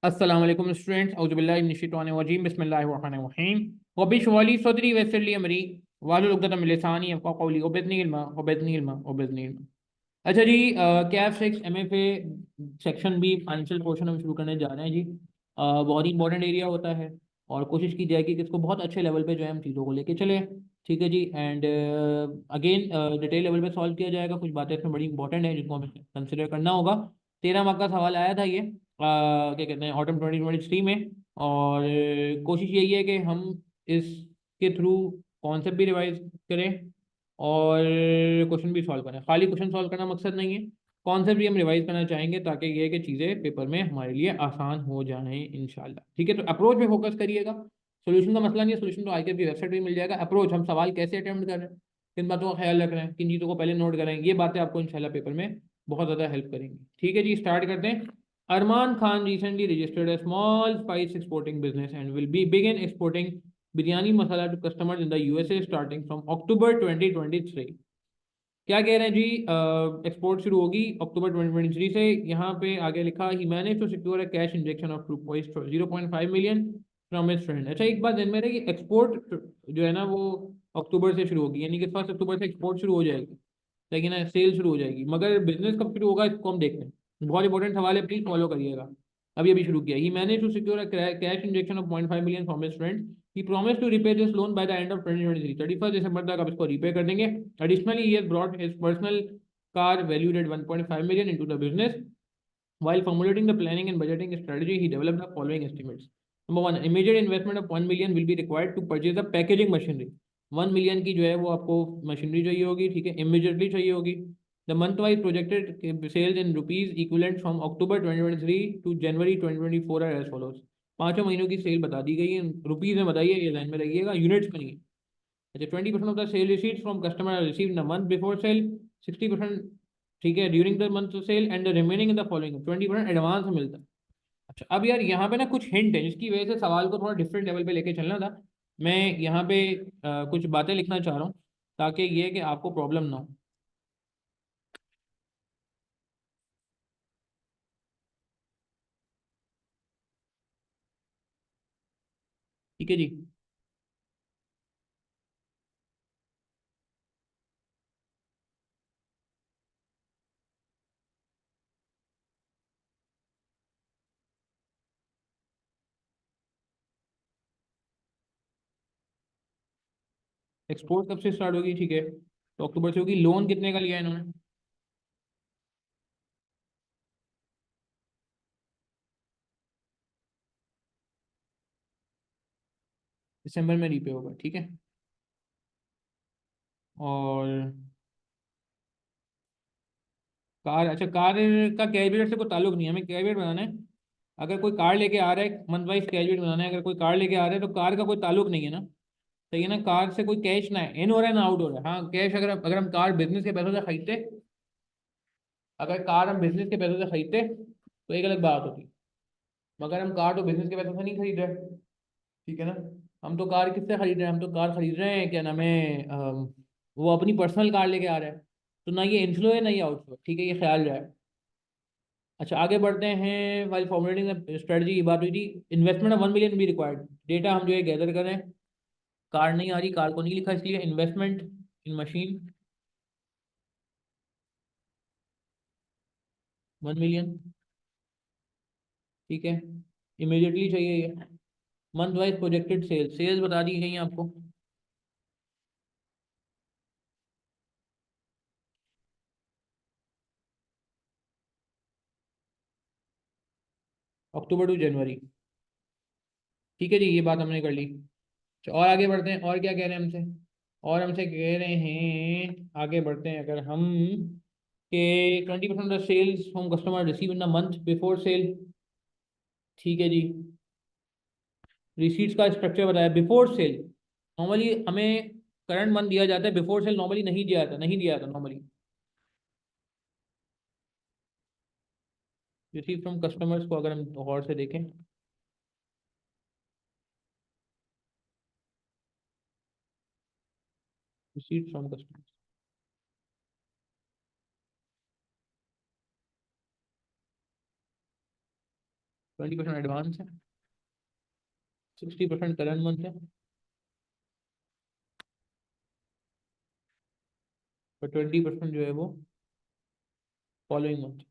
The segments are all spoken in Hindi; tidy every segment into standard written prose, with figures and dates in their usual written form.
अस्सलाम वालेकुम स्टूडेंट्स औज़ुबिल्लाहि मिनश्शैतानिर्रजीम बिस्मिल्लाहिर्रहमानिर्रहीम वबिशवाली सदरी वयस्सिरली अमरी वाहलुल उक़दतम मिन लिसानी यफ़क़हू क़ौली वबिज़्निल इल्मा। अच्छा जी, CAF six MFA section B financial portion हम शुरू करने जा रहे हैं जी। बहुत ही इंपॉर्टेंट एरिया होता है और कोशिश की जाएगी कि इसको बहुत अच्छे लेवल पे जो है हम चीज़ों को लेके चले। ठीक है जी। एंड अगेन डिटेल लेवल पे सॉल्व किया जाएगा। कुछ बातें इसमें बड़ी इंपॉर्टेंट है जिनको हमें कंसिडर करना होगा। 13 मार्क का सवाल आया था ये, क्या कहते हैं, ऑटम 2023 में। और कोशिश यही है कि हम इसके थ्रू कॉन्सेप्ट भी रिवाइज करें और क्वेश्चन भी सॉल्व करें। खाली क्वेश्चन सॉल्व करना मकसद नहीं है, कॉन्सेप्ट भी हम रिवाइज करना चाहेंगे ताकि ये कि चीज़ें पेपर में हमारे लिए आसान हो जाएं इंशाल्लाह। ठीक है, तो अप्रोच पे फोकस करिएगा। सोल्यूशन का मसला नहीं है, सोल्यूशन तो आगे की वेबसाइट पे मिल जाएगा। अप्रोच, हम सवाल कैसे अटेम्प्ट कर रहे हैं, किन बातों का ख्याल रख रहे हैं, किन चीज़ों को पहले नोट करें, ये बातें आपको इंशाल्लाह पेपर में बहुत ज़्यादा हेल्प करेंगी। ठीक है जी, स्टार्ट करते हैं। अरमान Khan recently registered a small spice exporting business and will be begin exporting biryani masala to customers in the USA starting from October 2023। क्या कह रहे हैं जी? एक्सपोर्ट शुरू होगी अक्टूबर 2023 से। यहाँ पे आगे लिखा he manage to secure a cash injection of 0.5 million from his friend. अच्छा, एक बात ध्यान में रहे कि एक्सपोर्ट जो है ना वो अक्टूबर से शुरू होगी, यानी कि 1 अक्टूबर से एक्सपोर्ट शुरू हो जाएगी, लेकिन सेल शुरू हो जाएगी। मगर बिजनेस कब शुरू होगा इसको हम देखते हैं, बहुत इंपॉर्टेंट सवाल है, प्लीज फॉलो करिएगा। अभी शुरू किया। He manage to secure cash injection of 0.5 million from his friend. He promise to repay this loan by the end of 2023, 31 दिसंबर तक आप इसको रिपे कर देंगे। Additionally he has brought his personal car valued at 1.5 million into the business. While formulating the planning and budgeting strategy, he developed the following estimates. Number one, immediate investment of 1 million will be required to purchase the packaging machinery। 1 million की जो है वो आपको मशीनरी चाहिए होगी, ठीक है, इमीडिएटली चाहिए होगी। The month wise projected sales in rupees equivalent from October 2023 to January 2024 are as follows. पांचों महीनों की सेल बता दी गई है, रुपीज में बताइए, ये लाइन में रखिएगा, यूनिट्स में नहीं है। अच्छा, 20% of the sale receipts from customer are received in the month before sale. 60%, ठीक है, during the month of sale and the remaining in the following. 20% advance में मिलता है। अच्छा, अब यार यहाँ पे ना कुछ हिंट है जिसकी वजह से सवाल को थोड़ा डिफरेंट लेवल पे लेके चलना था। मैं यहाँ पे कुछ बातें लिखना चाह रहा हूँ ताकि ये कि आपको प्रॉब्लम ना हो। ठीक है जी। एक्सपोर्ट कब से स्टार्ट होगी? ठीक है, तो अक्टूबर से होगी। लोन कितने का लिया है इन्होंने? दिसंबर में रीपे होगा, ठीक है। और कार, अच्छा, कार का कैश से कोई ताल्लुक नहीं है, हमें कैश बनाना है। अगर कोई कार लेके आ रहा है, मंथ वाइज कैश बनाना है। अगर कोई कार लेके आ रहा है तो कार का कोई ताल्लुक नहीं है ना, सही है ना। कार से कोई कैश ना है, इन हो रहा है ना आउट हो रहा है। हाँ, कैश अगर हम कार बिजनेस के पैसों से खरीदते, अगर कार हम बिजनेस के पैसों से खरीदते तो एक अलग बात होती। मगर हम कार तो बिजनेस के पैसों से नहीं खरीद रहे, ठीक है ना। हम तो कार किससे खरीद रहे हैं? हम तो कार खरीद रहे हैं, क्या नाम है, वो अपनी पर्सनल कार लेके आ रहा है। तो ना ये इनफ्लो है ना ये आउटफ्लो, ठीक है, ये ख्याल रहा है। अच्छा, आगे बढ़ते हैं। वाइल फॉर्मुलेटिंग स्ट्रेटजी की बात हुई थी। इन्वेस्टमेंट ऑफ 1 मिलियन भी रिक्वायर्ड। डेटा हम जो है गैदर करें। कार नहीं आ रही, कार को नहीं लिखा, इसलिए इन्वेस्टमेंट इन मशीन 1 मिलियन, ठीक है, इमीडिएटली चाहिए ये। Month wise projected sales, sales बता दी गई हैं आपको। अक्टूबर टू जनवरी, ठीक है जी, ये बात हमने कर ली। अच्छा, और आगे बढ़ते हैं। और क्या कह रहे हैं हमसे? और हमसे कह रहे हैं, आगे बढ़ते हैं अगर हम, कि 20% of sales from customer receive in the month before sale. ठीक है जी। रिसीट्स का स्ट्रक्चर बताया बिफोर सेल। नॉर्मली हमें करंट मंथ दिया जाता है, बिफोर सेल नॉर्मली नहीं दिया जाता, नहीं दिया जाता नॉर्मली। रिसीव फ्रॉम कस्टमर्स को अगर हम गौर से देखें, रिसीव फ्रॉम कस्टमर्स, 20% एडवांस है, 60% करंट मंथ है, और 20% जो है वो फॉलोइंग मंथ।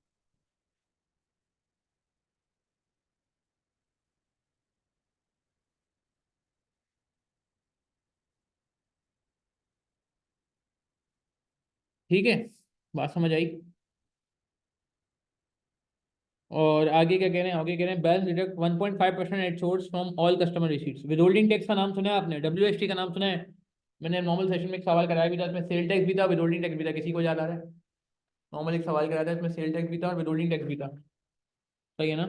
ठीक है, बात समझ आई। और आगे क्या कह रहे हैं, आगे कह रहे हैं balance deduct 1.5% at source from all customer receipts. Withholding tax का नाम सुना है आपने, WST का नाम सुना है? मैंने नॉर्मल सेशन में एक सवाल कराया भी था, इसमें सेल टैक्स भी था, विदहोल्डिंग टैक्स भी था। किसी को याद आ रहा है? नॉर्मल एक सवाल कराया था, इसमें सेल टैक्स भी था और विदहोल्डिंग टैक्स भी था। सही है ना?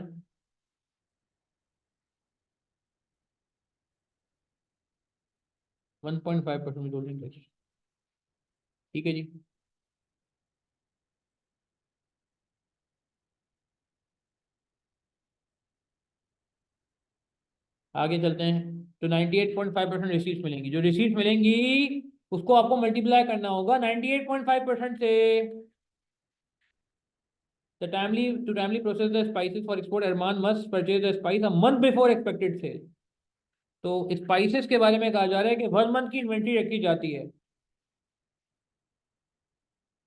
1.5% विदहोल्डिंग टैक्स। ठीक है जी। आगे चलते हैं। तो 98.5% रिसीट्स मिलेंगी। जो रिसीट्स मिलेंगी उसको आपको मल्टीप्लाई करना होगा 98.5% से। The timely process the spices for export, Arman must purchase the spice a month before expected sale। तो स्पाइसेस के बारे में कहा जा रहा है कि 1 मंथ की इन्वेंट्री रखी जाती है,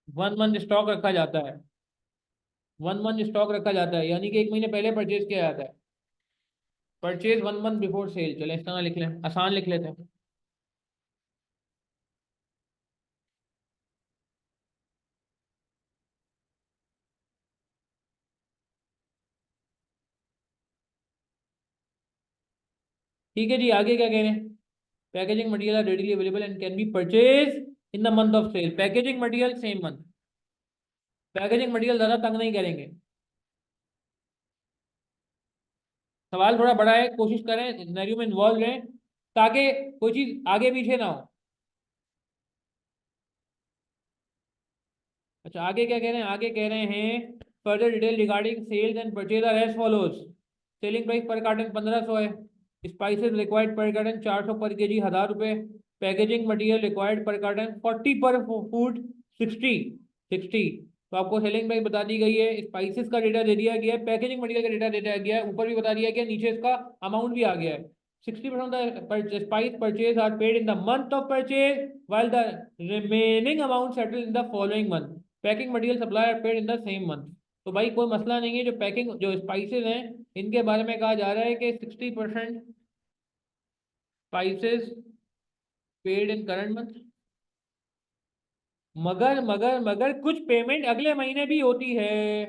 1 मंथ स्टॉक रखा जाता है, 1 मंथ स्टॉक रखा जाता है, यानी कि 1 महीने पहले परचेज किया जाता है। परचेज 1 मंथ बिफोर सेल, चले इस तरह लिख लें, आसान लिख लेते हैं। ठीक है जी, आगे क्या कह रहे हैं? Packaging material are readily available and can be purchase in the month of sale. Packaging material same month, packaging material ज्यादा तंग नहीं करेंगे। सवाल थोड़ा बड़ा है, कोशिश करें सिनेरियो में इन्वॉल्व रहें ताकि कोई चीज आगे पीछे ना हो। अच्छा, आगे क्या कह रहे हैं? आगे कह रहे हैं further detail regarding sales and purchase are as follows. Selling price per carton 1500 है। स्पाइसेस रिक्वायर्ड पर कार्टन 400 पर केजी, 1000 रुपये। पैकेजिंग मटेरियल रिक्वायर्ड पर कार्टन 40 पर फूड, 60। तो आपको सेलिंग प्राइस बता दी गई है, स्पाइसेस का डेटा दे दिया गया है, पैकेजिंग मटेरियल का डेटा दे दिया गया है, ऊपर भी बता दिया गया, नीचे इसका अमाउंट भी आ गया है। 60% of the spice purchase are paid in the month of purchase, while the remaining amount settled in the following month. Packing material supply are paid in the same month. तो भाई कोई मसला नहीं है, जो पैकिंग जो स्पाइसेस हैं इनके बारे में कहा जा रहा है कि 60% spices paid in current month, मगर कुछ पेमेंट अगले महीने भी होती है।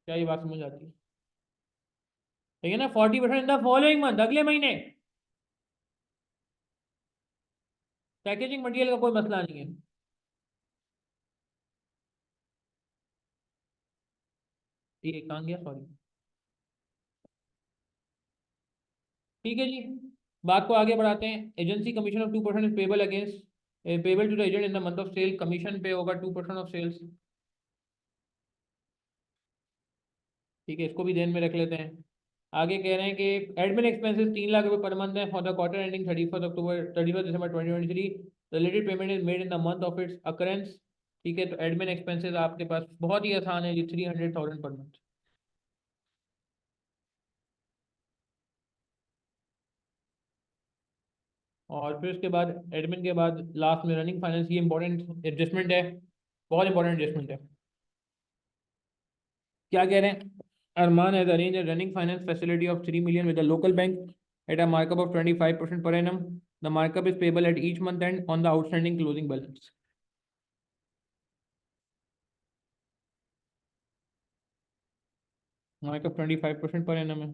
क्या ये बात समझ आती है? ठीक है ना? 40% इन द फॉलोइंग मंथ, अगले महीने। पैकेजिंग मटेरियल का कोई मसला नहीं है। ये कहाँ गया, सॉरी। ठीक है जी, बात को आगे बढ़ाते हैं। Agency commission of 2% payable against, payable to the agent in the month of sale. Commission पे होगा 2% ऑफ सेल्स। ठीक है, इसको भी ध्यान में रख लेते हैं। आगे कह रहे हैं कि एडमिन एक्सपेंसेस 3 लाख रुपए पर मंथ है for the quarter ending 31 December 2023। Related payment is made in the month of its occurrence. ठीक है, तो एडमिन एक्सपेंसेस आपके पास बहुत ही आसान है जी, 300,000 पर मंथ। और फिर उसके बाद एडमिन के बाद लास्ट में रनिंग फाइनेंस, ये इंपॉर्टेंट एडजस्टमेंट है, बहुत इंपॉर्टेंट एडजस्टमेंट है। क्या कह रहे हैं? Armaan has arrange a running finance facility of 3 million with a local bank at a markup of 25% per annum. The markup is payable at each month end on the outstanding closing balance. Markup 25% per annum है।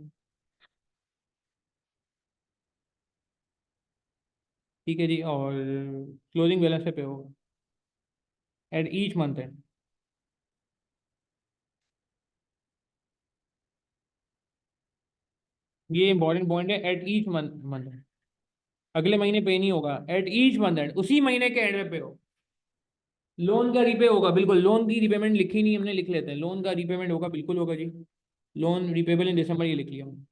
ठीक है जी, और क्लोजिंग बैलेंस पे होगा एट ईच मंथ एंड। ये इंपॉर्टेंट पॉइंट है, एट ईच मंथ एंड। अगले महीने पे नहीं होगा, एट ईच मंथ एंड, उसी महीने के एंड में पे हो। लोन का रीपे होगा, बिल्कुल। लोन की रिपेमेंट लिखी नहीं हमने, लिख लेते हैं। लोन का रीपेमेंट होगा, बिल्कुल होगा जी। लोन रिपेबल इन दिसंबर, ये लिख लिया हमने।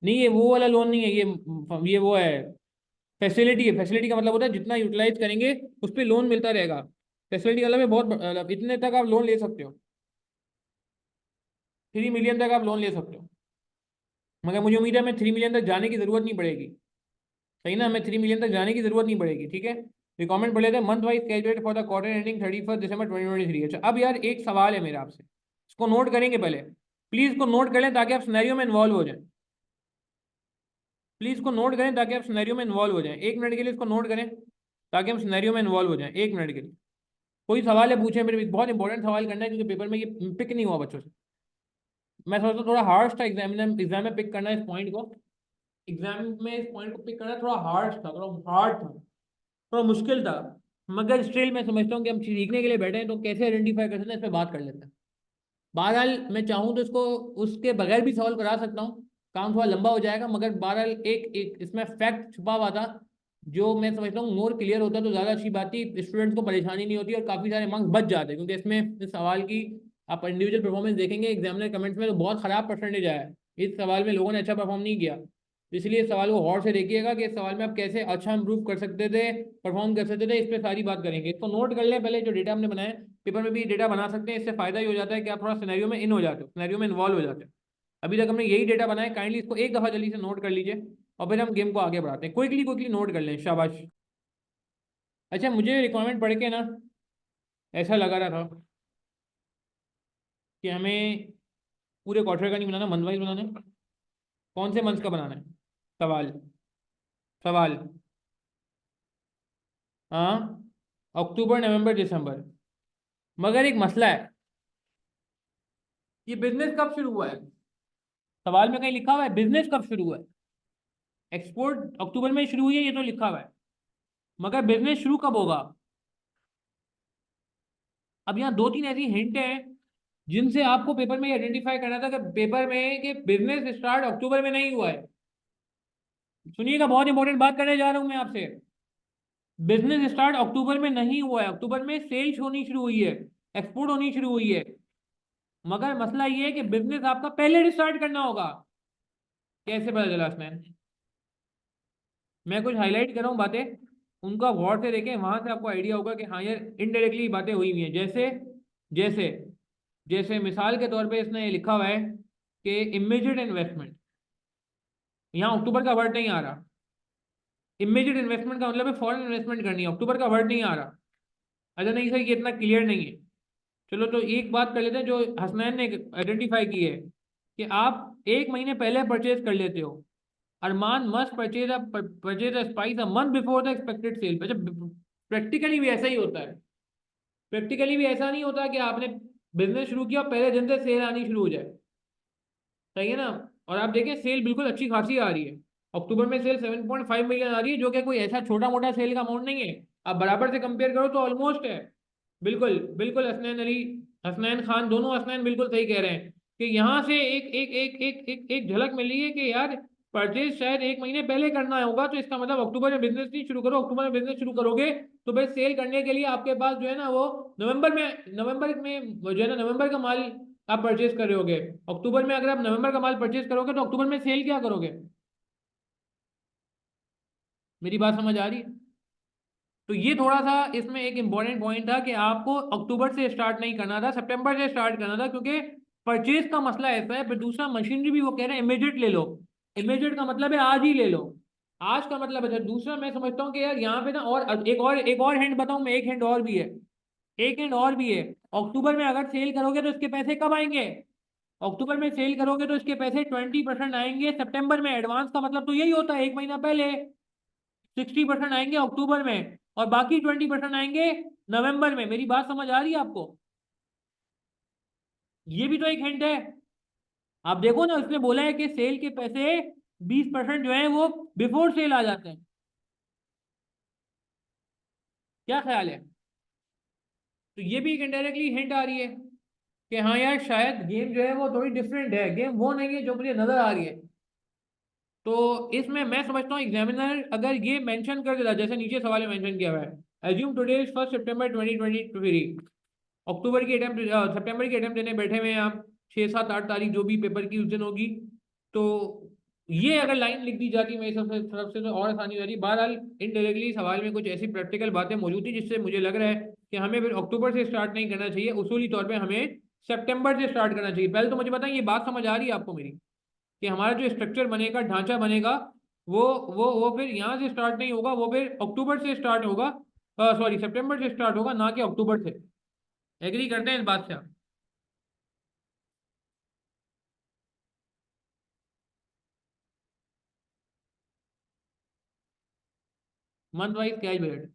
नहीं, ये वो वाला लोन नहीं है, ये वो है, फैसिलिटी है। फैसिलिटी का मतलब होता है जितना यूटिलाइज करेंगे उस पर लोन मिलता रहेगा। फैसिलिटी का मतलब है बहुत इतने तक आप लोन ले सकते हो, 3 मिलियन तक आप लोन ले सकते हो। मगर मुझे उम्मीद है हमें 3 मिलियन तक जाने की जरूरत नहीं पड़ेगी। सही ना, हमें 3 मिलियन तक जाने की जरूरत नहीं पड़ेगी, ठीक है। रिकमेंड पढ़ लेते हैं, month wise calculate for the quarter ending 31 दिसंबर 2023। अच्छा, अब यार एक सवाल है मेरा आपसे, इसको नोट करेंगे पहले, प्लीज इसको नोट कर लें ताकि आप सिनेरियो में इन्वॉल्व हो जाएं। प्लीज इसको नोट करें ताकि आप सिनेरियो में इन्वॉल्व हो जाएं, 1 मिनट के लिए इसको नोट करें ताकि हम सिनेरियो में इन्वॉल्व हो जाएं, 1 मिनट के लिए। कोई सवाल है पूछे मेरे, बहुत इंपॉर्टेंट सवाल करना है क्योंकि पेपर में ये पिक नहीं हुआ बच्चों से। मैं सोचता हूँ थोड़ा हार्श था एग्जाम में पिक करना इस पॉइंट को, एग्जाम में इस पॉइंट को पिक करना थोड़ा हार्श था, थोड़ा हार्ड था, थोड़ा मुश्किल था। मगर स्टिल मैं समझता हूँ कि हम सीखने के लिए बैठे हैं, तो कैसे आइडेंटिफाई कर सकते हैं इस पर बात कर लेते हैं। बहरहाल मैं चाहूँ तो इसको उसके बगैर भी सॉल्व करा सकता हूँ, काम थोड़ा लंबा हो जाएगा, मगर बहरहाल एक एक इसमें फैक्ट छुपा हुआ था जो मैं समझता हूँ मोर क्लियर होता तो ज़्यादा अच्छी बात थी, स्टूडेंट्स को परेशानी नहीं होती और काफ़ी सारे मार्क्स बच जाते, क्योंकि इसमें इस सवाल की आप इंडिविजुअल परफॉर्मेंस देखेंगे एग्जामिनर कमेंट्स में तो बहुत ख़राब परसेंटेज आया है। इस सवाल में लोगों ने अच्छा परफॉर्म नहीं किया, तो इसलिए इस सवाल को गौर से देखिएगा कि इस सवाल में आप कैसे अच्छा इंप्रूव कर सकते थे, परफॉर्म कर सकते थे, इस पर सारी बात करेंगे। इसको नोट कर लें पहले, जो डेटा हमने बनाया, पेपर में भी डेटा बना सकते हैं, इससे फायदा ही हो जाता है कि आप थोड़ा सिनेरियो में इन हो जाते हो, सिनेरियो में इन्वॉल्व हो जाते हो। अभी तक हमने यही डेटा बनाया, काइंडली इसको एक दफा जल्दी से नोट कर लीजिए और फिर हम गेम को आगे बढ़ाते हैं। क्विकली क्विकली नोट कर लें, शाबाश। अच्छा, मुझे रिक्वायरमेंट पढ़ के ना ऐसा लगा रहा था कि हमें पूरे क्वार्टर का नहीं बनाना, मंथ वाइज बनाना है। कौन से मंथ का बनाना है? सवाल, सवाल। हाँ, अक्टूबर नवंबर दिसंबर। मगर एक मसला है, ये बिजनेस कब शुरू हुआ है? सवाल में कहीं लिखा हुआ है बिजनेस कब शुरू हुआ है? एक्सपोर्ट अक्टूबर में शुरू हुई है, ये तो लिखा हुआ है, मगर बिजनेस शुरू कब होगा? अब यहाँ दो तीन ऐसी हिंट है जिनसे आपको पेपर में आइडेंटिफाई करना था कि पेपर में कि बिजनेस स्टार्ट अक्टूबर में नहीं हुआ है। सुनिएगा, बहुत इंपॉर्टेंट बात करने जा रहा हूं मैं आपसे। बिजनेस स्टार्ट अक्टूबर में नहीं हुआ है, अक्टूबर में सेल्स होनी शुरू हुई है, एक्सपोर्ट होनी शुरू हुई है। मगर मसला ये है कि बिजनेस आपका पहले स्टार्ट करना होगा। कैसे पता चला इसमें? मैं कुछ हाईलाइट कर रहा हूँ बातें, उनको आप गौर से देखें, वहां से आपको आइडिया होगा कि हाँ यार इनडायरेक्टली बातें हुई हुई हैं। जैसे जैसे जैसे मिसाल के तौर पे इसने ये लिखा हुआ है कि इमीडिएट इन्वेस्टमेंट, यहाँ अक्टूबर का वर्ड नहीं आ रहा। इमीडिएट इन्वेस्टमेंट का मतलब है फॉरेन इन्वेस्टमेंट करनी है, अक्टूबर का वर्ड नहीं आ रहा। अच्छा नहीं सर, ये इतना क्लियर नहीं है। चलो तो एक बात कर लेते हैं जो हसनैन ने आइडेंटिफाई की है कि आप 1 महीने पहले परचेज कर लेते हो। Armaan must purchase a spice a month before the expected sale. अच्छा, प्रैक्टिकली भी ऐसा ही होता है, प्रैक्टिकली भी ऐसा नहीं होता कि आपने बिजनेस शुरू किया और पहले दिन से सेल आनी शुरू हो जाए। सही है ना? और आप देखिए सेल बिल्कुल अच्छी खासी आ रही है, अक्टूबर में सेल 7.5 मिलियन आ रही है, जो कि कोई ऐसा छोटा मोटा सेल का अमाउंट नहीं है। आप बराबर से कंपेयर करो तो ऑलमोस्ट है। बिल्कुल बिल्कुल, हसनैन अली, हसनैन खान, दोनों हसनैन बिल्कुल सही कह रहे हैं कि यहाँ से एक एक एक एक एक एक झलक मिल रही है कि यार परचेज शायद 1 महीने पहले करना होगा, तो इसका मतलब अक्टूबर में बिजनेस नहीं शुरू करो। अक्टूबर में बिजनेस शुरू करोगे तो भाई सेल करने के लिए आपके पास जो है ना वो नवंबर में जो है ना नवंबर का माल आप परचेज कर रहे होगे। अक्टूबर में अगर आप नवंबर का माल परचेज करोगे तो अक्टूबर में सेल क्या करोगे? मेरी बात समझ आ रही है? तो ये थोड़ा सा इसमें एक इंपॉर्टेंट पॉइंट था कि आपको अक्टूबर से स्टार्ट नहीं करना था, सितंबर से स्टार्ट करना था, क्योंकि परचेज का मसला ऐसा है। फिर दूसरा, मशीनरी भी वो कह रहे हैं इमीडिएट ले लो। इमीडिएट का मतलब है आज ही ले लो, आज का मतलब है। दूसरा मैं समझता हूँ कि यार यहाँ पे ना, और एक और हिंट बताऊं मैं, एक हिंट और भी है, एक हिंट और भी है। अक्टूबर में अगर सेल करोगे तो इसके पैसे कब आएंगे? अक्टूबर में सेल करोगे तो इसके पैसे 20% आएंगे सितंबर में। एडवांस का मतलब तो यही होता है 1 महीना पहले। 60% आएंगे अक्टूबर में और बाकी 20% आएंगे नवंबर में। मेरी बात समझ आ रही है आपको? ये भी तो एक हिंट है। आप देखो ना, उसने बोला है कि सेल के पैसे 20% जो है वो बिफोर सेल आ जाते हैं। क्या ख्याल है? तो ये भी एक इनडायरेक्टली हिंट आ रही है कि हाँ यार शायद गेम जो है वो थोड़ी डिफरेंट है, गेम वो नहीं है जो मुझे नजर आ रही है। तो इसमें मैं समझता हूँ एग्जामिनर अगर ये मेंशन कर देता, जैसे नीचे सवाल में मेंशन किया हुआ है, एज्यूम टुडे इज 1 सितंबर 2023, अक्टूबर की अटेम्प्ट सितंबर की अटेम्प्ट देने बैठे हुए हैं आप, 6 7 8 तारीख जो भी पेपर की उस दिन होगी। तो ये अगर लाइन लिख दी जाती मेरी सबसे तरफ से तो और आसानी हो जाती। बहरहाल इनडायरेक्टली सवाल में कुछ ऐसी प्रैक्टिकल बातें मौजूद थी जिससे मुझे लग रहा है कि हमें फिर अक्टूबर से स्टार्ट नहीं करना चाहिए, उसूली तौर पे हमें सितंबर से स्टार्ट करना चाहिए। पहले तो मुझे बताएं, ये बात समझ आ रही है आपको मेरी, कि हमारा जो स्ट्रक्चर बनेगा, ढांचा बनेगा, वो वो फिर यहाँ से स्टार्ट नहीं होगा, वो फिर अक्टूबर से स्टार्ट होगा, सॉरी सितंबर से स्टार्ट होगा, ना कि अक्टूबर से। एग्री करते हैं इस बात से आप? Month wise cash budget.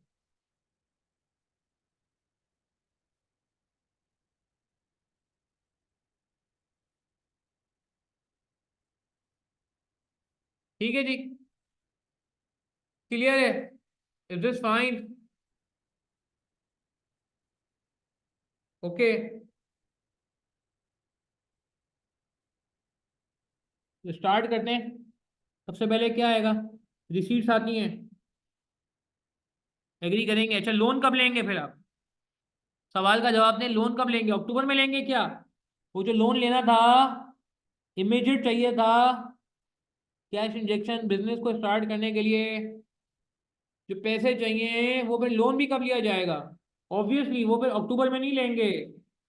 ठीक है जी, क्लियर है? Is this fine? ओके, तो स्टार्ट करते हैं। सबसे पहले क्या आएगा? रिसीट्स आती हैं। एग्री करेंगे? अच्छा, लोन कब लेंगे फिर आप? सवाल का जवाब दें, लोन कब लेंगे? अक्टूबर में लेंगे क्या? वो जो लोन लेना था, इमीडिएट चाहिए था, कैश इंजेक्शन बिजनेस को स्टार्ट करने के लिए जो पैसे चाहिए, वो फिर लोन भी कब लिया जाएगा? ऑब्वियसली वो फिर अक्टूबर में नहीं लेंगे।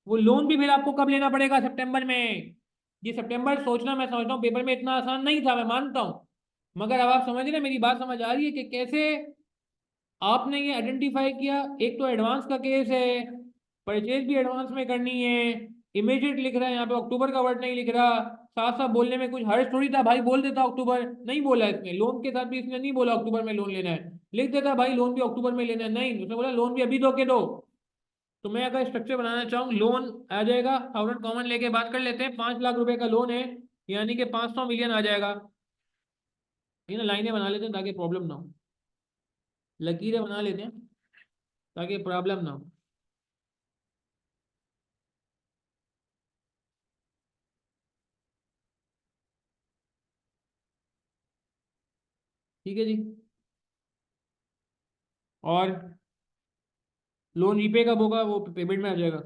वो लोन भी फिर आपको कब लेना पड़ेगा? सितंबर में। ये सितंबर सोचना, मैं समझता हूँ पेपर में इतना आसान नहीं था, मैं मानता हूँ, मगर अब आप समझ रहे हैं, मेरी बात समझ आ रही है कि कैसे आपने ये आइडेंटिफाई किया। एक तो एडवांस का केस है, परचेज भी एडवांस में करनी है, इमीडिएट लिख रहा है यहाँ पे, अक्टूबर का वर्ड नहीं लिख रहा। साफ साफ बोलने में कुछ हर्ज थोड़ी था भाई, बोल देता अक्टूबर, नहीं बोला इसमें। लोन के साथ भी इसने नहीं बोला अक्टूबर में लोन लेना है, लिख देता भाई लोन भी अक्टूबर में लेना है, नहीं उसने बोला लोन भी अभी दो के दो। तो मैं अगर स्ट्रक्चर बनाना चाहूँ, लोन आ जाएगा, थाउजेंड कॉमन लेके बात कर लेते हैं, 5 लाख रुपए का लोन है, यानी कि 500 मिलियन आ जाएगा। ये ना लाइनें बना लेते हैं ताकि प्रॉब्लम ना हो, लकीरें बना लेते हैं ताकि प्रॉब्लम ना हो। ठीक है जी। और लोन रीपे कब होगा? वो पेमेंट में आ जाएगा।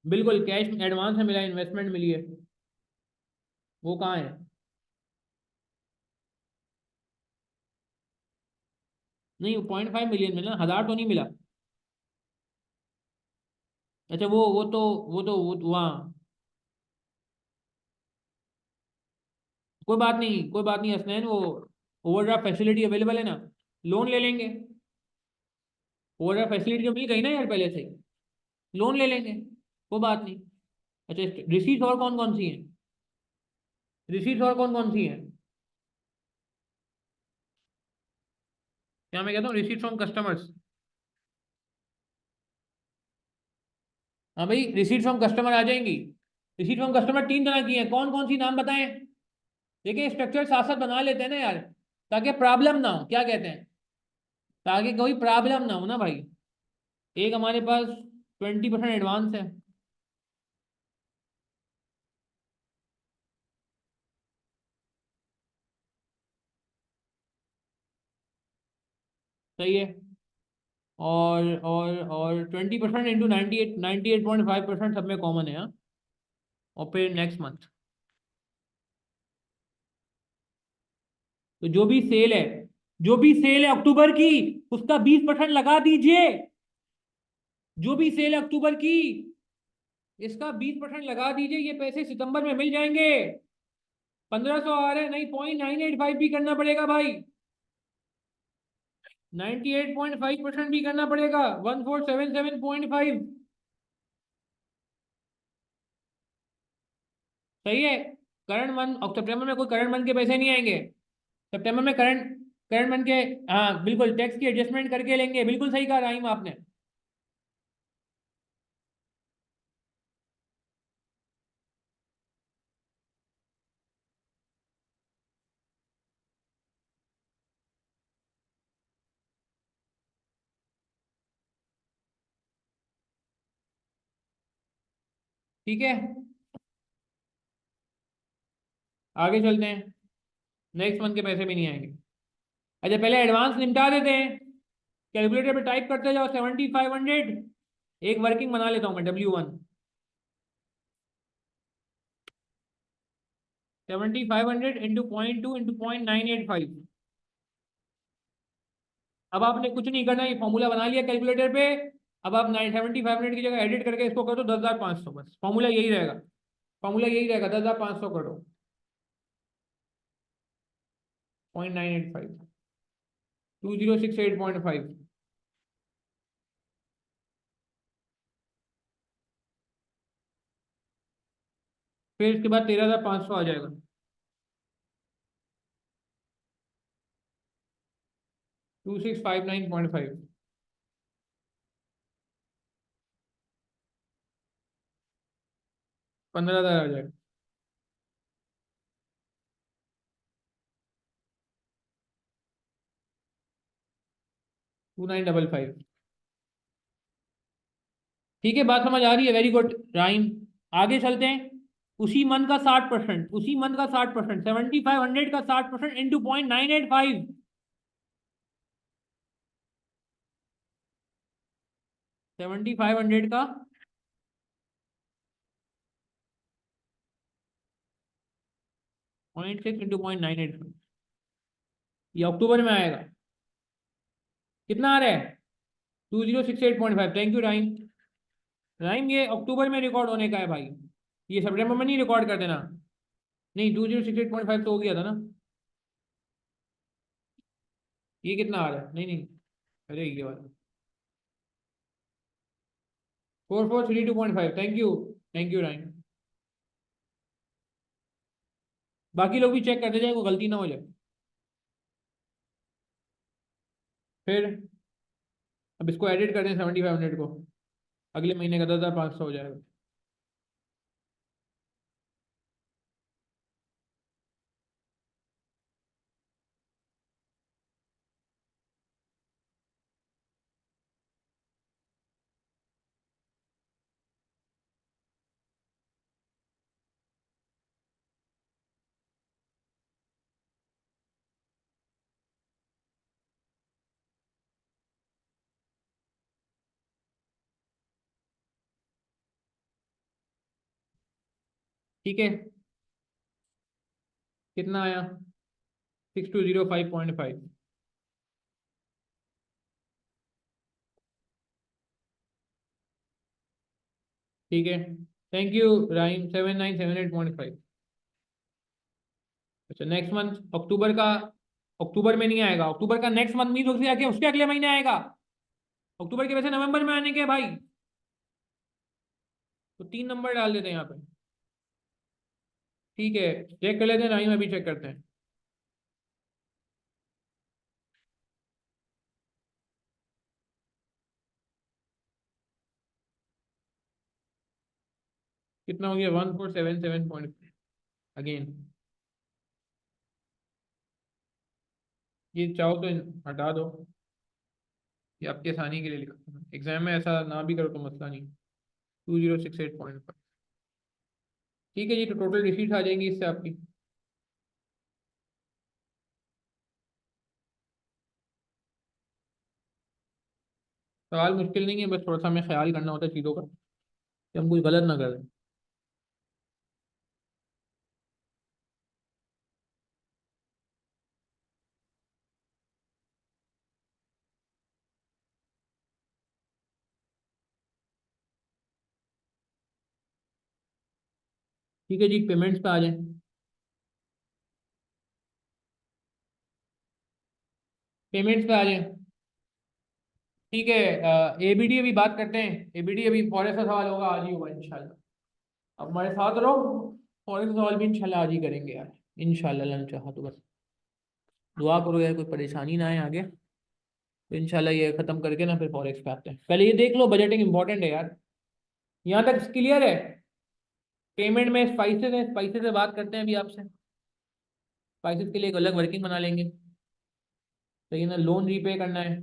बिल्कुल, कैश एडवांस में मिला है, इन्वेस्टमेंट मिली है। वो कहाँ है? नहीं, 0.5 मिलियन मिला, 1,000 तो नहीं मिला। अच्छा, वो वहाँ, कोई बात नहीं, कोई बात नहीं हसनैन, वो ओवरड्राफ्ट फैसिलिटी अवेलेबल है ना, लोन ले लेंगे। ओवरड्राफ्ट फैसिलिटी जो मिल गई ना यार पहले से ही, लोन ले लेंगे, कोई बात नहीं। अच्छा, रिसीट और कौन कौन सी हैं? रिसीट और कौन कौन सी हैं? क्या मैं कहता हूँ, रिसीट फ्रॉम कस्टमर्स। हाँ भाई, रिसीट फ्रॉम कस्टमर आ जाएंगी। रिसीट फ्रॉम कस्टमर 3 तरह की है, कौन कौन सी नाम बताएं? देखिए, स्ट्रक्चर साथ साथ बना लेते हैं ना यार, ताकि प्रॉब्लम ना हो, क्या कहते हैं, ताकि कोई प्रॉब्लम ना हो ना भाई। एक हमारे पास 20% एडवांस है। सही है। और 20% इंटू 98.5% सब में कॉमन है, हाँ। और फिर नेक्स्ट मंथ, तो जो भी सेल है, जो भी सेल है अक्टूबर की, उसका 20% लगा दीजिए। जो भी सेल है अक्टूबर की, इसका 20% लगा दीजिए, ये पैसे सितंबर में मिल जाएंगे। 1,500 आ रहे हैं, नहीं 0.985 भी करना पड़ेगा भाई, 98.5% भी करना पड़ेगा, 1477.5। सही है। करंट मंथ और सितंबर में कोई करंट मंथ के पैसे नहीं आएंगे। सितंबर में करंट करंट मंथ के, हाँ बिल्कुल, टैक्स की एडजस्टमेंट करके लेंगे, बिल्कुल सही कहा राहिम आपने। ठीक है, आगे चलते हैं। नेक्स्ट मंथ के पैसे भी नहीं आएंगे। अच्छा, पहले एडवांस निपटा देते हैं। कैलकुलेटर पे टाइप करते जाओ 7,500। एक वर्किंग बना लेता हूँ मैं, W1। 7500 into 0.2 into 0.985। अब आपने कुछ नहीं करना, ये फॉर्मूला बना लिया कैलकुलेटर पे। अब आप 7500 की जगह एडिट करके इसको कर दो 10,500, बस फॉर्मूला यही रहेगा। फॉर्मूला यही रहेगा, 10,500 करो 0.985, 2068.5। फिर इसके बाद 13,500 आ जाएगा। 2659.5। 15,000 आ जाएगा। Two nine double five. ठीक है, बात समझ आ रही है, वेरी गुड राइम। आगे चलते हैं। उसी मंथ का 60%, उसी मंथ का 60%, 7500 का 60% इंटू 0.985। 7500 का 0.6 इंटू 0.985, ये अक्टूबर में आएगा। कितना आ रहा है? 2068.5। Thank you rhyme. राइम ये अक्टूबर में रिकॉर्ड होने का है भाई, ये सितंबर में नहीं रिकॉर्ड कर देना। नहीं, 2068.5 तो हो गया था ना। ये कितना आ रहा है? नहीं नहीं, अरे ये वाला 4432.5। Thank you rhyme. बाकी लोग भी चेक करते जाए, कोई गलती ना हो जाए। फिर अब इसको एडिट कर दें 7500 को, अगले महीने का 10,500 हो जाएगा। ठीक है, कितना आया? 6205.5। ठीक है, थैंक यू राइम। 7978.5। अच्छा, नेक्स्ट मंथ अक्टूबर का, अक्टूबर में नहीं आएगा, अक्टूबर का नेक्स्ट मंथ मीन उसके आगे, उसके अगले महीने आएगा। अक्टूबर के वैसे नवंबर में आने के हैं भाई, तो 3 नंबर डाल देते हैं यहाँ पे। ठीक है, चेक कर लेते हैं राइम, अभी चेक करते हैं। कितना हो गया? 1477 अगेन। ये चाहो तो हटा दो, ये आपकी आसानी के लिए लिखा था, एग्जाम में ऐसा ना भी करो तो मसला नहीं। 2068.5। ठीक है जी, तो टोटल रिसीट आ जाएंगी इससे आपकी। सवाल मुश्किल नहीं है, बस थोड़ा सा हमें ख्याल करना होता है चीज़ों का कि हम कुछ गलत ना करें। ठीक है जी, पेमेंट्स पे आ जाए। पेमेंट्स पे आ जाए। ठीक है, एबीडी अभी बात करते हैं। एबीडी अभी फॉरेस्ट का सवाल होगा, आज ही होगा इंशाल्लाह। अब हमारे साथ रहो, फॉरेस्ट का सवाल भी इंशाल्लाह आज ही करेंगे यार, इंशाल्लाह अल्लाह ने चाहा तो। बस दुआ करो यार, कोई परेशानी ना आए आगे, तो इंशाल्लाह ये खत्म करके ना फिर फॉरेक्स पे आते हैं। पहले ये देख लो, बजटिंग इंपॉर्टेंट है यार। यहाँ तक क्लियर है? पेमेंट में स्पाइसेस है, स्पाइसेस से बात करते हैं अभी आपसे। स्पाइसेस के लिए एक अलग वर्किंग बना लेंगे। तो ये ना लोन रीपे करना है,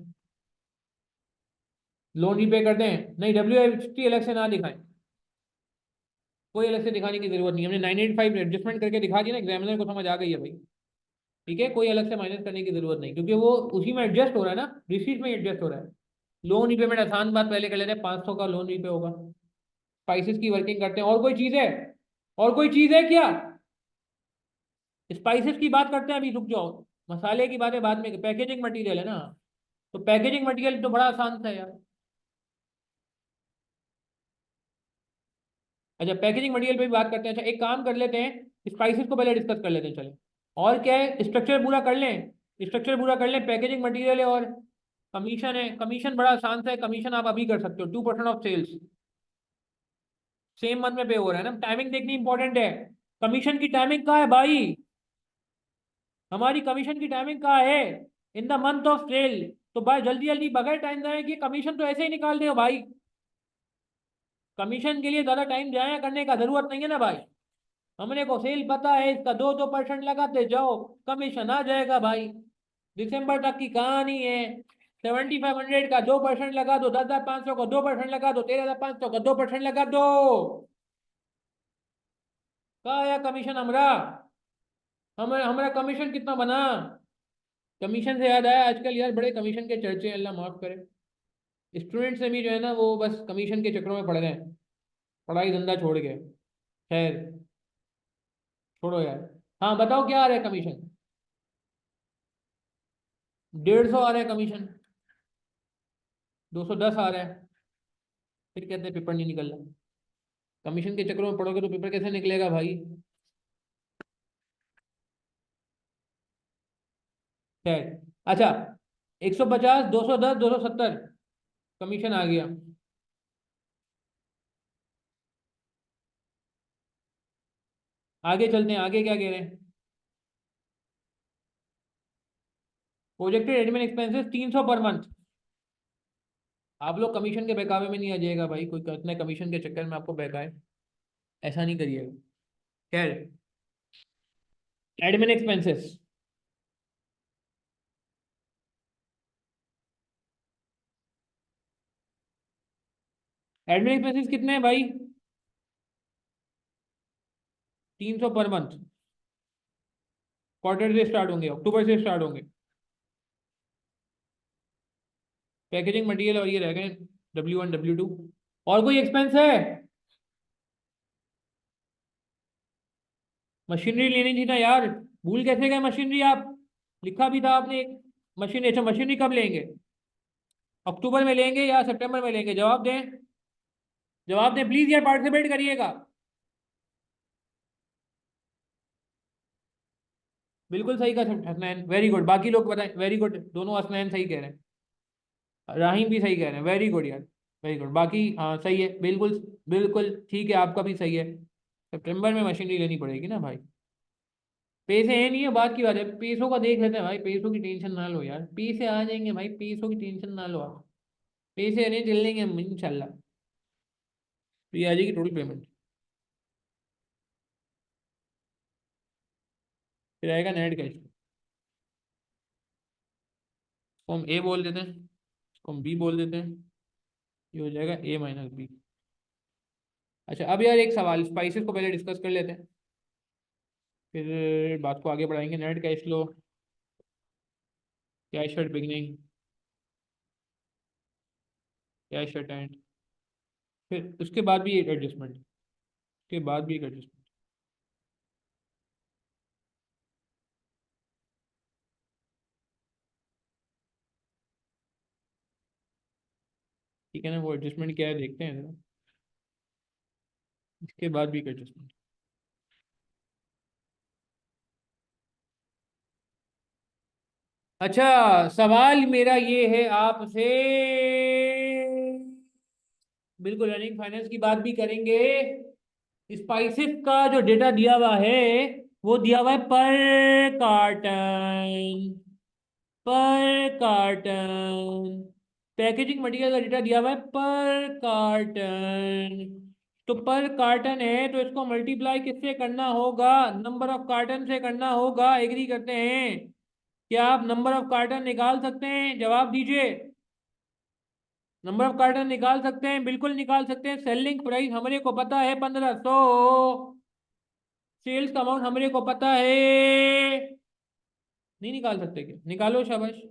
लोन रीपे करते हैं। नहीं, WFT अलग से ना दिखाएं, कोई अलग से दिखाने की जरूरत नहीं है। हमने 985 एडजस्टमेंट करके दिखा दिया ना, एग्जामिनर को समझ आ गई है भाई। ठीक है, कोई अलग से माइनस करने की जरूरत नहीं, क्योंकि वो उसी में एडजस्ट हो रहा है ना, रिसीट में एडजस्ट हो रहा है। लोन रीपेमेंट आसान बात पहले कर लेते हैं, 500 का लोन रीपे होगा। स्पाइसेस की वर्किंग करते हैं। और कोई चीज़ है? और कोई चीज़ है क्या? स्पाइसेस की बात करते हैं अभी, रुक जाओ, मसाले की बातें बाद में, पैकेजिंग मटेरियल है ना, तो पैकेजिंग मटेरियल तो बड़ा आसान था यार। अच्छा पैकेजिंग मटेरियल पे भी बात करते हैं। अच्छा एक काम कर लेते हैं, स्पाइसेस को पहले डिस्कस कर लेते हैं चले। और क्या है, स्ट्रक्चर पूरा कर लें, स्ट्रक्चर पूरा कर लें, पैकेजिंग मटेरियल है और कमीशन है। कमीशन बड़ा आसान सा है, कमीशन आप अभी कर सकते हो, 2% ऑफ सेल्स सेम मंथ में पे हो रहा है ना। टाइमिंग देखनी इंपॉर्टेंट है, कमीशन की टाइमिंग कहाँ है भाई, हमारी कमीशन की टाइमिंग कहाँ है, in the month of sale. तो भाई जल्दी जल्दी बगैर टाइम जाए कि कमीशन तो ऐसे ही निकाल दे हो भाई, कमीशन के लिए ज्यादा टाइम जाया करने का जरूरत नहीं है ना भाई। हमने को सेल पता है, इसका 2% लगाते जाओ, कमीशन आ जाएगा भाई। दिसंबर तक की कहानी है। 7500 का 2% लगा दो, 10,500 का 2% लगा दो, 13,500 का 2% लगा दो, कहा आया कमीशन हमारा। हमारा हमारा कमीशन कितना बना। कमीशन से याद आया, आजकल यार बड़े कमीशन के चर्चे हैं, अल्लाह माफ करे। स्टूडेंट्स से भी जो है ना वो बस कमीशन के चक्रों में पड़ गए, पढ़ाई धंधा छोड़ गए। खैर छोड़ो यार। हाँ बताओ क्या आ रहा है कमीशन। 150 आ रहा है कमीशन, 210 आ रहा है, फिर कहते हैं पेपर नहीं निकल रहा। कमीशन के चक्रों में पढ़ोगे तो पेपर कैसे निकलेगा भाई। खैर अच्छा, 150, 210, 270 कमीशन आ गया। आगे चलते हैं, आगे क्या कह रहे हैं। Projected admin expenses 300 per month. आप लोग कमीशन के बहकावे में नहीं आ जाएगा भाई, कोई इतने कमीशन के चक्कर में आपको बहकाए, ऐसा नहीं करिएगा। खैर एडमिन एक्सपेंसेस, एडमिन एक्सपेंसेस कितने हैं भाई, 300 पर मंथ। क्वार्टर से स्टार्ट होंगे, अक्टूबर से स्टार्ट होंगे। पैकेजिंग मटेरियल और ये रह गए W1 W2। और कोई एक्सपेंस है। मशीनरी लेनी थी ना यार, भूल कैसे गए मशीनरी आप, लिखा भी था आपने एक मशीन। अच्छा मशीनरी कब लेंगे, अक्टूबर में लेंगे या सितंबर में लेंगे, जवाब दें, जवाब दें प्लीज यार, पार्टिसिपेट करिएगा। बिल्कुल सही कहा हसनैन, वेरी गुड, बाकी लोग बताएं, वेरी गुड, दोनों हसनैन सही कह रहे हैं, राहीम भी सही कह रहे हैं, वेरी गुड यार, वेरी गुड, बाकी हाँ सही है बिल्कुल। बिल्कुल ठीक है, आपका भी सही है, सितंबर में मशीनरी लेनी पड़ेगी ना भाई। पैसे है नहीं है बात की बात है, पैसों का देख लेते हैं भाई, पैसों की टेंशन ना लो यार, पैसे आ जाएंगे भाई, पैसों की टेंशन ना लो आप, पैसे नहीं चल लेंगे हम इंशाल्लाह। तो ये आ जाएगी टोटल पेमेंट, फिर आएगा नेट कैश, इसको हम ए बोल देते हैं, इसको हम बी बोल देते हैं, ये हो जाएगा A - B। अच्छा अब यार एक सवाल, स्पाइसेस को पहले डिस्कस कर लेते हैं, फिर बात को आगे बढ़ाएंगे। Net cash flow, cash at beginning, cash at and, फिर उसके बाद भी एक एडजस्टमेंट, उसके बाद भी एक एडजस्टमेंट। ठीक है ना, वो एडजस्टमेंट क्या है देखते हैं जरा। इसके बाद भी एक एडजस्टमेंट। अच्छा सवाल मेरा ये है आपसे, बिल्कुल रनिंग फाइनेंस की बात भी करेंगे। स्पाइसेस का जो डेटा दिया हुआ है वो दिया हुआ है पर कार्टन। पैकेजिंग मटेरियल का डेटा दिया हुआ है पर कार्टन। तो पर कार्टन है तो इसको मल्टीप्लाई किससे करना होगा, नंबर ऑफ कार्टन से करना होगा, एग्री करते हैं। क्या आप नंबर ऑफ कार्टन निकाल सकते हैं, जवाब दीजिए। नंबर ऑफ कार्टन निकाल सकते हैं, बिल्कुल निकाल सकते हैं। सेलिंग प्राइस हमारे को पता है 1500, सेल्स का अमाउंट हमारे को पता है। नहीं निकाल सकते क्या, निकालो शाबाश।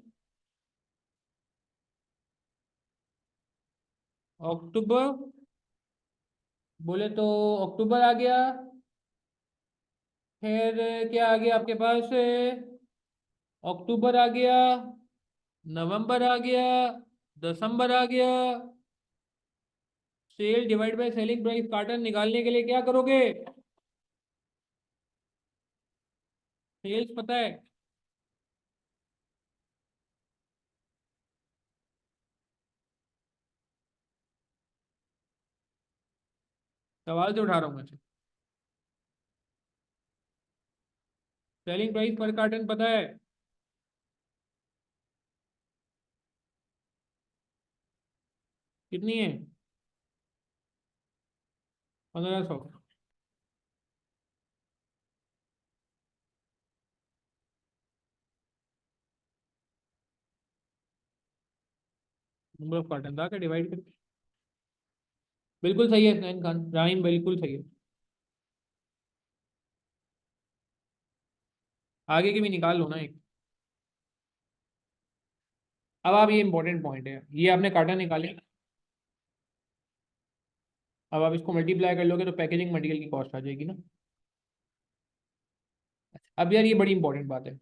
अक्टूबर, बोले तो अक्टूबर आ गया, फिर क्या आ गया आपके पास? अक्टूबर आ गया, नवंबर आ गया, दिसंबर आ गया। Sale divide by selling price carton निकालने के लिए क्या करोगे? सेल्स पता है? सवाल से उठा रहा हूँ मैं। सेलिंग प्राइस पर कार्टन पता है? कितनी है? 1500। नंबर ऑफ कार्टन था क्या डिवाइड कर? बिल्कुल सही है सैन खान, राइम बिल्कुल सही है। आगे की भी निकाल लो ना एक। अब आप, ये इंपॉर्टेंट पॉइंट है, ये आपने कार्टन निकाले। अब आप इसको मल्टीप्लाई कर लोगे तो पैकेजिंग मटेरियल की कॉस्ट आ जाएगी ना। अब यार ये बड़ी इंपॉर्टेंट बात है।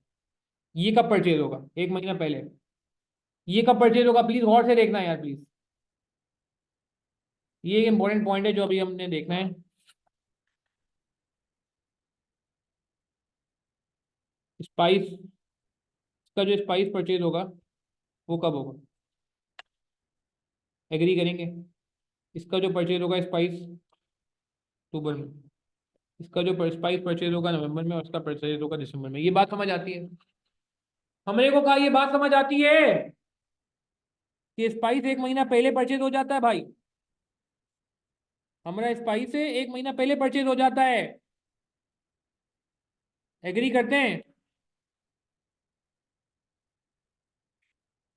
ये कब परचेज होगा? एक महीना पहले। ये कब परचेज होगा, प्लीज गौर से देखना यार प्लीज। ये एक इंपॉर्टेंट पॉइंट है जो अभी हमने देखना है। स्पाइस का जो स्पाइस परचेज होगा वो कब होगा? एग्री करेंगे? इसका जो परचेज होगा स्पाइस अक्टूबर में, इसका जो स्पाइस परचेज होगा नवंबर में, और इसका परचेज होगा दिसंबर में। ये बात समझ आती है? हमने को कहा ये बात समझ आती है कि स्पाइस एक महीना पहले परचेज हो जाता है भाई। हमारा स्पाइस से एक महीना पहले परचेज हो जाता है। एग्री करते हैं?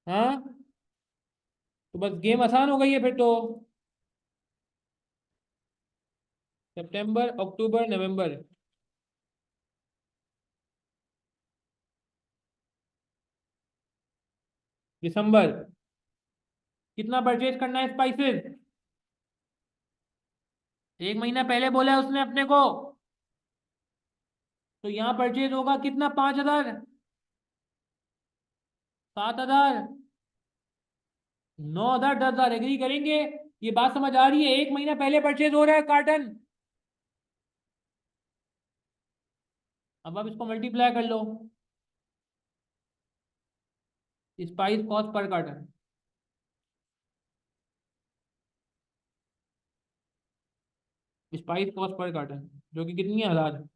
हाँ, तो बस गेम आसान हो गई है फिर तो। सितंबर, अक्टूबर, नवंबर, दिसंबर। कितना परचेज करना है स्पाइसेस? एक महीना पहले बोला है उसने अपने को। तो यहाँ परचेज होगा कितना? 5000, 7000, 9000, 10,000। एग्री करेंगे? ये बात समझ आ रही है? एक महीना पहले परचेज हो रहा है कार्टन। अब आप इसको मल्टीप्लाई कर लो। Spice cost per carton, spice cost per carton जो कि कितनी है? 1000।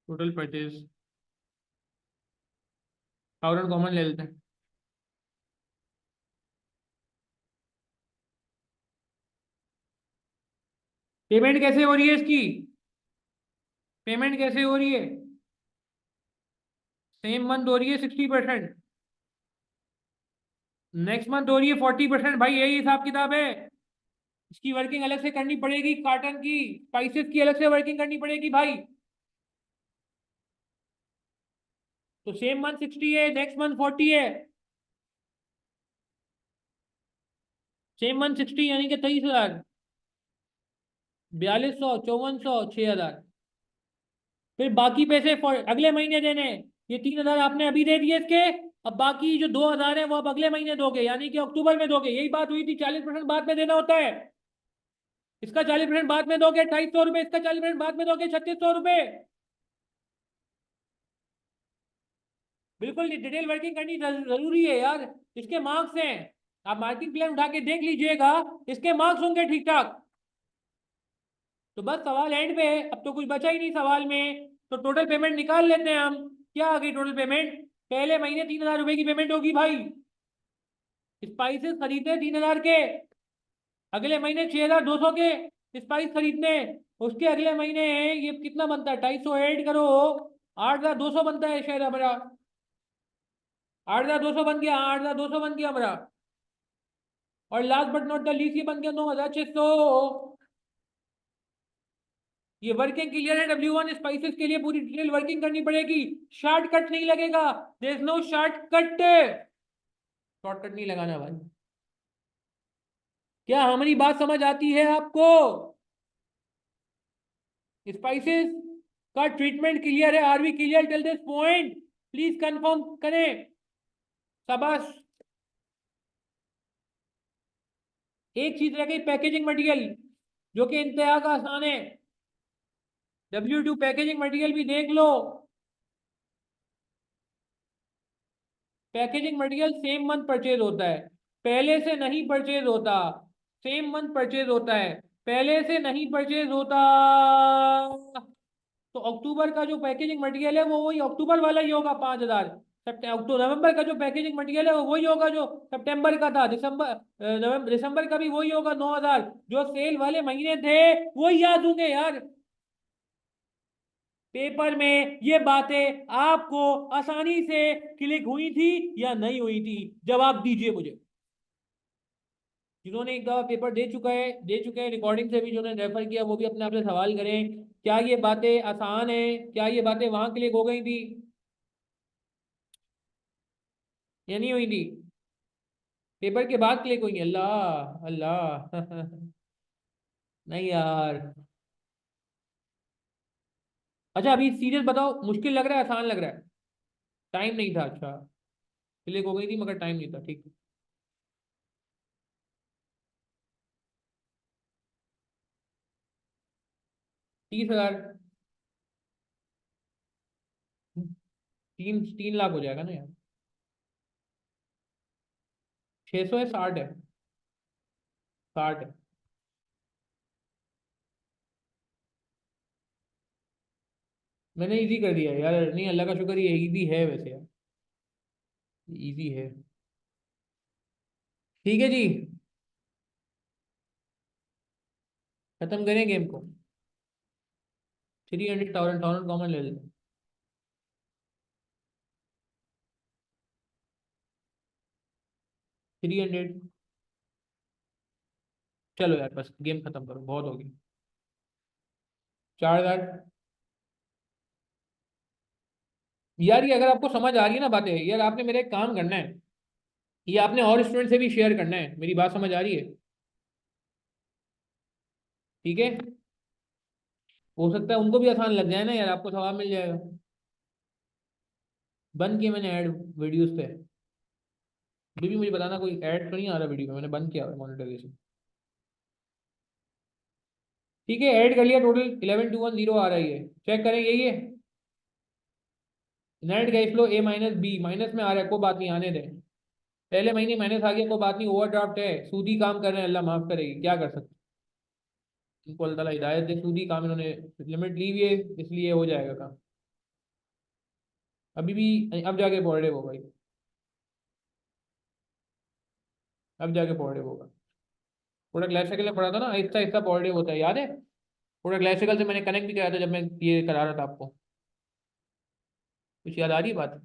टोटल परचेज थाउजेंड कॉमन ले लेते हैं। पेमेंट कैसे हो रही है इसकी? पेमेंट कैसे हो रही है? सेम मंथ हो रही है 60%, नेक्स्ट मंथ हो रही है 40%। भाई यही हिसाब किताब है। इसकी वर्किंग अलग से करनी पड़ेगी, कार्टन की स्पाइसेस की अलग से वर्किंग करनी पड़ेगी भाई। तो सेम मंथ 60 है, नेक्स्ट मंथ 40 है। सेम मंथ 60 यानी कि 23,000, 4200, 5400, 6000। फिर बाकी पैसे अगले महीने देने हैं। ये 3000 आपने अभी दे दिए इसके। अब बाकी जो 2000 है वो अब अगले महीने दोगे, यानी कि अक्टूबर में दोगे। यही बात हुई थी, 40% बाद में देना होता है। इसका 40% बाद में दोगे 2800 रुपये, इसका 40% बाद में दोगे 3600 रुपये। बिल्कुल डिटेल वर्किंग करनी जरूरी है यार। इसके मार्क्स हैं, आप मार्किंग प्लान उठा के देख लीजिएगा। इसके मार्क्स होंगे ठीक ठाक। तो बस सवाल एंड पे है, अब तो कुछ बचा ही नहीं सवाल में। तो टोटल पेमेंट निकाल लेते हैं हम। क्या आ गई टोटल पेमेंट? पहले महीने 3000 रुपये की पेमेंट होगी भाई। स्पाइसेस खरीदे 3000 के। अगले महीने 6200 के स्पाइस खरीदने। उसके अगले महीने ये कितना बनता है? 250 ऐड करो, 8200 बनता है शायद हमारा। 8200 बन गया, 8200 बन गया हमारा। और last but not the least ये बन गया 9600। ये वर्किंग क्लियर है। W1 स्पाइसेस के लिए पूरी डिटेल वर्किंग करनी पड़ेगी, शॉर्टकट नहीं लगेगा, there is no shortcut, shortcut नहीं लगाना भाई। क्या हमारी बात समझ आती है आपको? स्पाइसेस का ट्रीटमेंट क्लियर है? Are we clear till this point? Please confirm करें। शाबाश। एक चीज रह गई, पैकेजिंग मटेरियल, जो कि इंतहा का आसान है। W2 पैकेजिंग मटेरियल भी देख लो। Packaging material same month purchase होता है, पहले से नहीं परचेज होता। सेम मंथ परचेज होता है, पहले से नहीं परचेज होता। तो अक्टूबर का जो पैकेजिंग मटेरियल है वो वही अक्टूबर वाला ही होगा 5,000। अक्टूबर नवंबर का जो पैकेजिंग मटेरियल है वो वही होगा जो सितंबर का था। नवंबर दिसंबर का भी वही होगा 9,000। जो सेल वाले महीने थे वही याद होंगे यार। पेपर में ये बातें आपको आसानी से क्लिक हुई थी या नहीं हुई थी? जवाब दीजिए मुझे। जिन्होंने एक दफा पेपर दे चुके हैं रिकॉर्डिंग से भी, जिन्होंने रेफर किया वो भी अपने आप से सवाल करें, क्या ये बातें आसान है? क्या ये बातें वहां क्लिक हो गई थी या नहीं हुई थी? पेपर के बाद क्लिक हुई? अल्लाह अल्लाह नहीं यार। अच्छा अभी सीरियस बताओ, मुश्किल लग रहा है आसान लग रहा है? टाइम नहीं था, अच्छा। क्लिक हो गई थी मगर टाइम नहीं था, ठीक। 30,000। 3 3 लाख हो जाएगा ना यार। 600 है, 60 है? 60 है। मैंने इजी कर दिया है यार, नहीं अल्लाह का शुक्र, ये इजी है वैसे यार, इजी है। ठीक है जी, खत्म करें गेम को। 300 थाउजेंड थाउजेंड कॉमन ले लेते हैं। 300। चलो यार बस गेम खत्म करो, बहुत हो गई। 4,000। यार ये अगर आपको समझ आ रही है ना बातें यार, आपने मेरा एक काम करना है, ये आपने और स्टूडेंट से भी शेयर करना है। मेरी बात समझ आ रही है? ठीक है। हो सकता है उनको भी आसान लग जाए ना यार, आपको सवाब मिल जाएगा। बंद किया मैंने ऐड वीडियोस पे। अभी भी मुझे बताना कोई ऐड तो नहीं आ रहा वीडियो में, मैंने बंद किया हुआ मोनेटाइजेशन। ठीक है, ऐड कर लिया, टोटल 11,210 आ रही है, चेक करें यही है। Net cash flow A-B minus में आ रहा है, कोई बात नहीं, आने दें। पहले महीने माइनस आ गया, कोई बात नहीं, ओवरड्राफ्ट है, सूदी काम कर रहे हैं, अल्लाह माफ करेगी, क्या कर सकते हैं। इनको अल्लाह ताला हिदायत दे, सूदी काम इन्होंने लिमिट ली हुई है, इसलिए हो जाएगा काम। अभी भी अब जाके पॉजिटिव होगा ये, अब जाके पॉजिटिव होगा। पूरा ग्लाइसिकल में पढ़ा था ना, आहिस्ता आहिस्ता पॉजिटिव होता है, याद है? पूरा ग्लाइसिकल से मैंने कनेक्ट भी कराया था जब मैं ये करा रहा था आपको। कुछ याद आ रही है बात?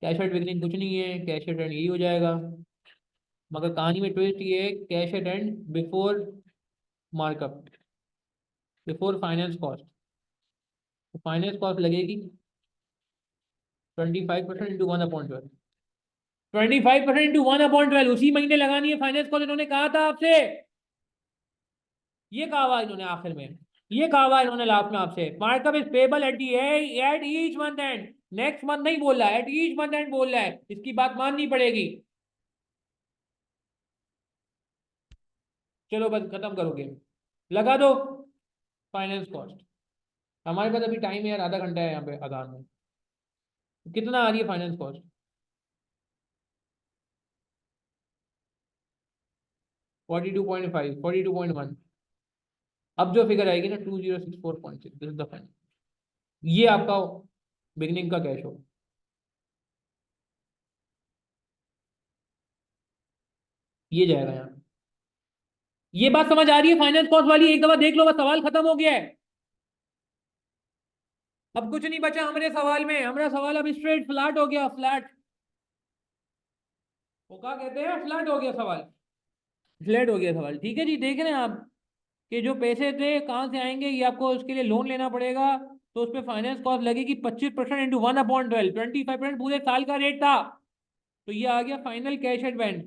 कैश एट बिगनिंग कुछ नहीं है, कैश एट एंड यही हो जाएगा। मगर कहानी में ट्विस्ट ये है, cash at and before markup, before finance cost. तो फाइनेंस कॉस्ट लगेगी 25% इंटू 1/12। 25% इंटू 1/12 उसी महीने लगानी है फाइनेंस कॉस्ट, इन्होंने कहा था आपसे। ये कहा हुआ इन्होंने आखिर में, ये कहा हुआ इन्होंने लास्ट में आपसे, markup is payable at each month and. Next month नहीं बोल रहा है, एट ईच मंथ एंड बोल रहा है, इसकी बात माननी पड़ेगी। चलो बस खत्म करो गेम, लगा दो फाइनेंस कॉस्ट। हमारे पास अभी टाइम है यार, आधा घंटा है यहाँ पे अदान में। कितना आ रही है फाइनेंस कॉस्ट? 42.5, 42.1। अब जो फिगर आएगी ना 2064.6, दिस इज द फाइनल। ये आपका बिगनिंग का कैश हो, ये जाएगा यहाँ। ये बात समझ आ रही है फाइनेंस कॉस्ट वाली? एक दफा देख लो, बस सवाल खत्म हो गया है। अब कुछ नहीं बचा हमारे सवाल में, हमारा सवाल अब स्ट्रेट फ्लैट हो गया, फ्लैट। वो क्या कहते हैं, फ्लैट हो गया सवाल, फ्लैट हो गया सवाल। ठीक है जी, देख रहे हैं आप? कि जो पैसे थे कहाँ से आएंगे, ये आपको उसके लिए लोन लेना पड़ेगा, तो उस पर फाइनेंस कॉस्ट लगेगी 25% इंटू 1/12, 25% पूरे साल का रेट था। तो ये आ गया फाइनल कैश एडवांस,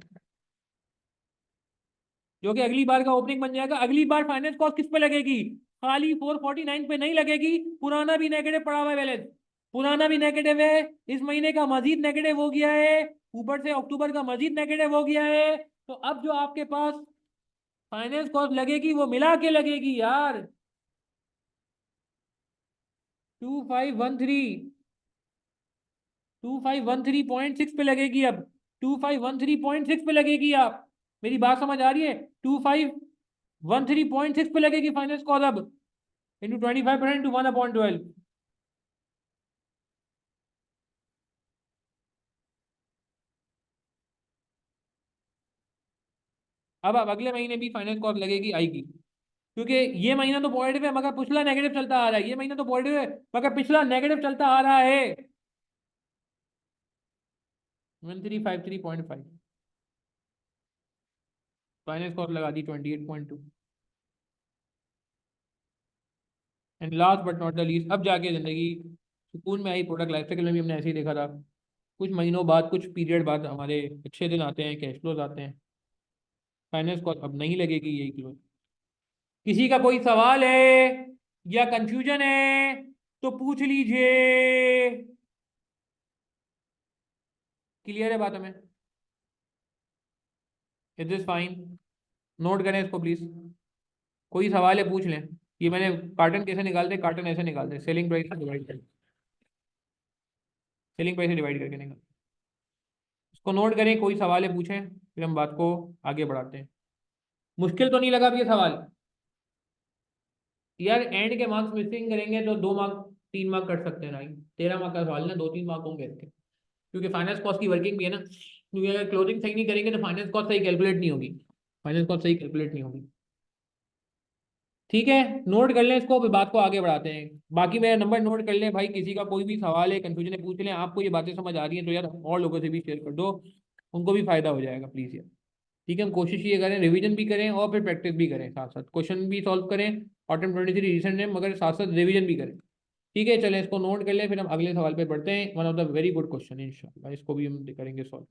जो कि अगली बार का ओपनिंग बन जाएगा। अगली बार फाइनेंस कॉस्ट किस पे लगेगी, खाली 449 पे नहीं लगेगी। पुराना भी नेगेटिव पड़ा हुआ है बैलेंस, पुराना भी नेगेटिव है, इस महीने का मजीद नेगेटिव हो गया है, ऊपर से अक्टूबर का मजीद नेगेटिव हो गया है। तो अब जो आपके पास फाइनेंस कॉस्ट लगेगी वो मिला के लगेगी यार, 2513, 2513.6 पे लगेगी अब, 2513.6 पे लगेगी। आप मेरी बात समझ आ रही है, 2513.6 पे लगेगी फाइनेंस कॉस्ट अब, इंटू 25% टू 1/12। अब अगले महीने भी फाइनेंस कॉस्ट लगेगी, आएगी, क्योंकि ये महीना तो पॉजिटिव है मगर पिछला नेगेटिव चलता आ रहा है, ये महीना तो पॉजिटिव है मगर पिछला नेगेटिव चलता आ रहा है। 1353.5, फाइनेंस कॉस्ट लगा दी 28.2। And last but not the least, अब जाके जिंदगी सुकून में आई। प्रोडक्ट लाइफ साइकिल में भी हमने ऐसे ही देखा था, कुछ महीनों बाद, कुछ पीरियड बाद हमारे अच्छे दिन आते हैं, कैश फ्लोज आते हैं, फाइनेंस कॉस्ट अब नहीं लगेगी, यही क्लोज। किसी का कोई सवाल है या कंफ्यूजन है तो पूछ लीजिए। क्लियर है बात हमें? Is this fine? नोट करें इसको प्लीज, कोई सवाल है पूछ लें। ये मैंने कार्टन कैसे निकालते, कार्टन ऐसे निकालते, सेलिंग प्राइस से डिवाइड करके, सेलिंग प्राइस से डिवाइड करके निकाल। इसको नोट करें, कोई सवाल है पूछें, फिर हम बात को आगे बढ़ाते हैं। मुश्किल तो नहीं लगा अब ये सवाल? यार एंड के मार्क्स मिसिंग करेंगे तो 2 मार्क 3 मार्क कट सकते हैं, राइट? 13 मार्क का सवाल ना, 2-3 मार्क होंगे इसके, क्योंकि फाइनेंस कॉस्ट की वर्किंग भी है ना, क्योंकि अगर क्लोजिंग सही नहीं करेंगे तो फाइनेंस कॉस्ट सही कैलकुलेट नहीं होगी, फाइनेंस कॉस्ट सही कैलकुलेट नहीं होगी। ठीक है, नोट कर लें इसको, अभी बात को आगे बढ़ाते हैं। बाकी मेरा नंबर नोट कर लें भाई, किसी का कोई भी सवाल है, कंफ्यूजन है, पूछ लें। आपको ये बातें समझ आ रही हैं तो यार और लोगों से भी शेयर कर दो, उनको भी फायदा हो जाएगा प्लीज़ यार। ठीक है, हम कोशिश ये करें, रिवीजन भी करें और फिर प्रैक्टिस भी करें, साथ साथ क्वेश्चन भी सॉल्व करें। ऑटम 23 रिसेंट है मगर साथ साथ रिवीजन भी करें। ठीक है, चलें इसको नोट कर लें, फिर हम अगले सवाल पे बढ़ते हैं। One of the very good question इंशाल्लाह, इसको भी हम करेंगे सॉल्व।